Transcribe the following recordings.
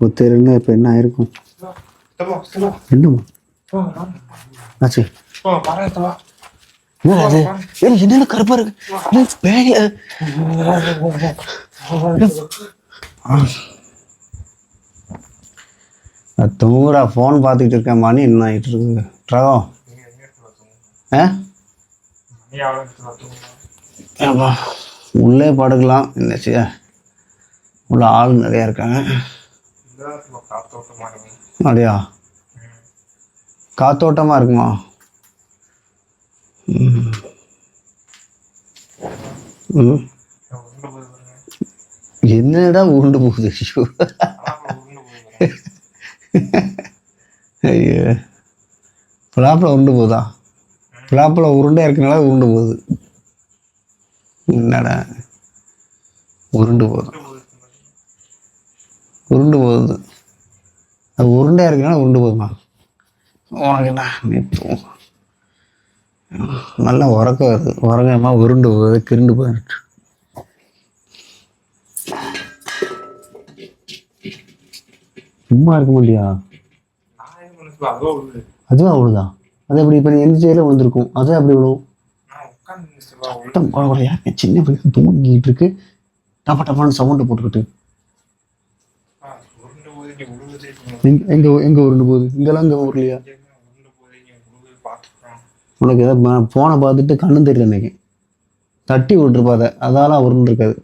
ஒருத்தர் இப்போ என்ன ஆயிருக்கும்? என்னம்மா ஆச்சு? என்ன அது? என்னென்ன கருப்பா இருக்கு பேக? தூங்குறா, ஃபோன் பார்த்துக்கிட்டு இருக்கேன். மணி என்ன ஆகிட்டு இருக்கு? ரகம் ஆப்பா உள்ளே படுக்கலாம். என்ன செய்ய, உள்ள ஆள் நிறையா இருக்காங்க. அப்படியா? காத்தோட்டமாக இருக்குமா? என்னடா உருண்டு போகுது? ஐயோ, பிளாப்பில் உருண்டு போகுதா? பிளாப்பில் உருண்டை இருக்கனால உருண்டு போகுது. என்னடா உருண்டு போகுது? உருண்டு போகுது. அது உருண்டையாக இருக்கனால உருண்டு போகுமா? உனக்கு என்ன நேற்று நல்லா உறக்கம் வருது. உறங்கமா உருண்டு போகுது, கிருண்டு போயிட்டு. சும்மா இருக்க முடியா? அதுவா அவ்வளோதான். அது அப்படி இப்போ எந்திரிச்சையில விழுந்திருக்கும். அதுவும் அப்படி விழுவும். சத்தம் குறையா சின்ன பிள்ளை தூங்கிட்டு இருக்கு. டப்பா டப்பான்னு சவுண்டு போட்டுக்கிட்டு எங்க எங்க உருண்டு போகுது? இங்கெல்லாம் இங்க ஊர்லையா? உனக்கு ஏதாவது போனை பார்த்துட்டு கண்ணு தெரியல. இன்னைக்கு தட்டி விட்டுருப்பாத, அதால உருண்டு இருக்காது.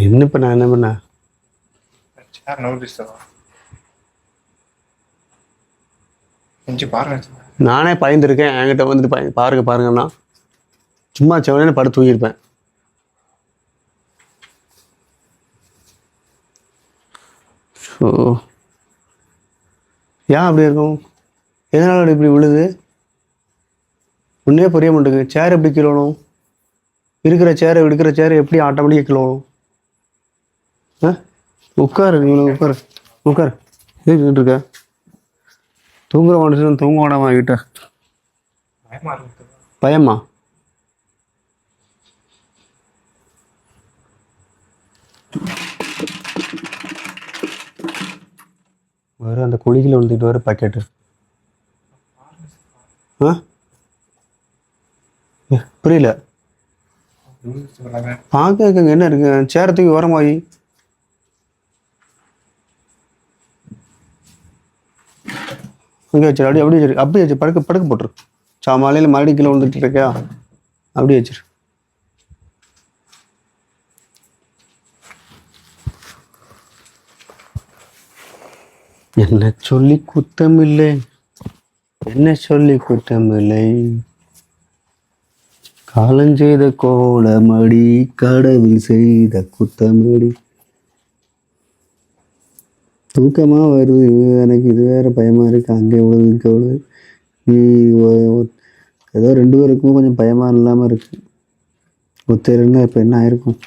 என்ன பண்ண என்ன பண்ண நானே பயந்துருக்கேன். என்கிட்ட வந்துட்டு பாருங்க பாருங்கன்னா சும்மா செவனே படுத்து தூங்கியிருப்பேன். ஸோ ஏன் அப்படி இருக்கும்? எதனால இப்படி விழுது? ஒன்றே புரிய மாட்டேங்குது. சேர் எப்படி கிளணும்? இருக்கிற சேரை எடுக்கிற சேரை எப்படி ஆட்டோமேட்டிக்காக கிளணும்? உட்காரு, நீங்களும் உட்காரு உட்காரு. ஏன் இருக்க? தூங்குற மனுஷன் தூங்க விடாம கிட்ட பயமா? வேறு அந்த குழியில் வந்துட்டு வர பாக்கெட்டு. புரியல. பார்க்க என்ன இருக்கு? சேரத்துக்கு ஓரமாகி அங்கே வச்சிரு. அப்படியே வச்சிரு. அப்படியே வச்சு படுக்க போட்டுரு. மாலையில் மறுபடியும் கீழே விழுந்துட்டு இருக்கியா? அப்படியே வச்சிரு. என்ன சொல்லி குத்தமில்லை, என்ன சொல்லி குத்தமில்லை. காலஞ்செய்த கோலமடி, கடவுள் செய்த குத்தமடி. தூக்கமா வருது எனக்கு. இது வேற பயமா இருக்கு. அங்கே எவ்வளவு இங்கே எவ்வளவு. நீ ஏதோ ரெண்டு பேருக்கும் கொஞ்சம் பயமா இல்லாம இருக்கு. ஒருத்தர் இப்ப என்ன ஆயிருக்கும்?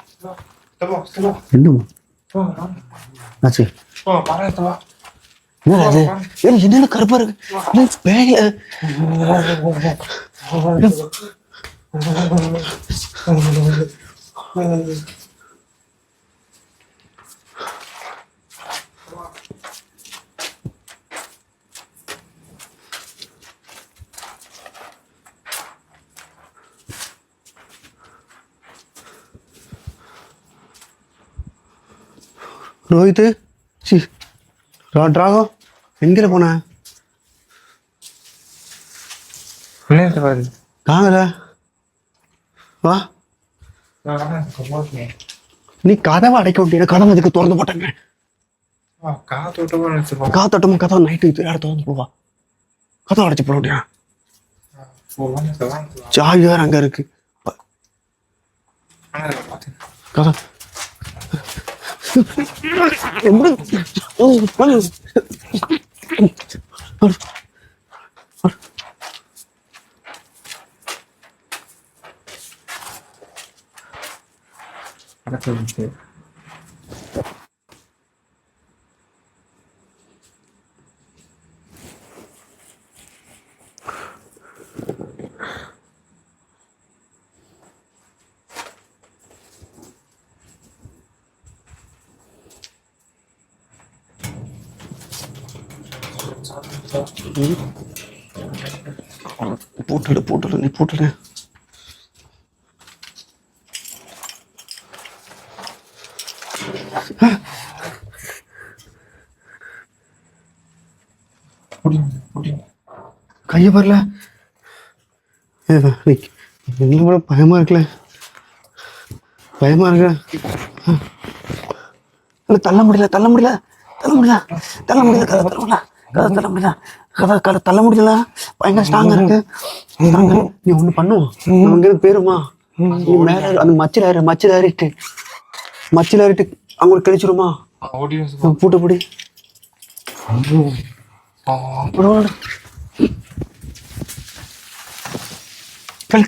என்னம்மா ஆச்சு? என்ன அது? என்னென்ன கருப்பா இருக்கு பேக? ரோஹித், சி ராகம் எங்கே போன? காங்கல வா. நீ கதவை அடைக்க விட்டீங்க. கதவை அதுக்கு திறந்து போட்டாங்க. காத்தோட்டமா கதவை நைட்டு திறந்து போவா. கதவை அடைச்சு போட முடியா? சாவி வேற அங்க இருக்கு. கதவை சரி சரி. போட்டுடு நீ போட்டுடு. கையை வரல. எங்களை பயமா இருக்குல்ல, பயமா இருக்க. தள்ள முடியல தள்ள முடியல தள்ள முடியல தள்ள முடியல கதை தள்ள முடியல கதை தள்ள முடியல கதை தள்ள முடியல. பயங்கர ஸ்ட்ராங்கா இருக்கு. நீ ஒண்ணு பண்ணுவோம், நமக்கு போயிருமா? நீ மேல அந்த மச்சில் ஏறிட்டு அவங்க கழிச்சிருமா? பூட்ட பூடி கல்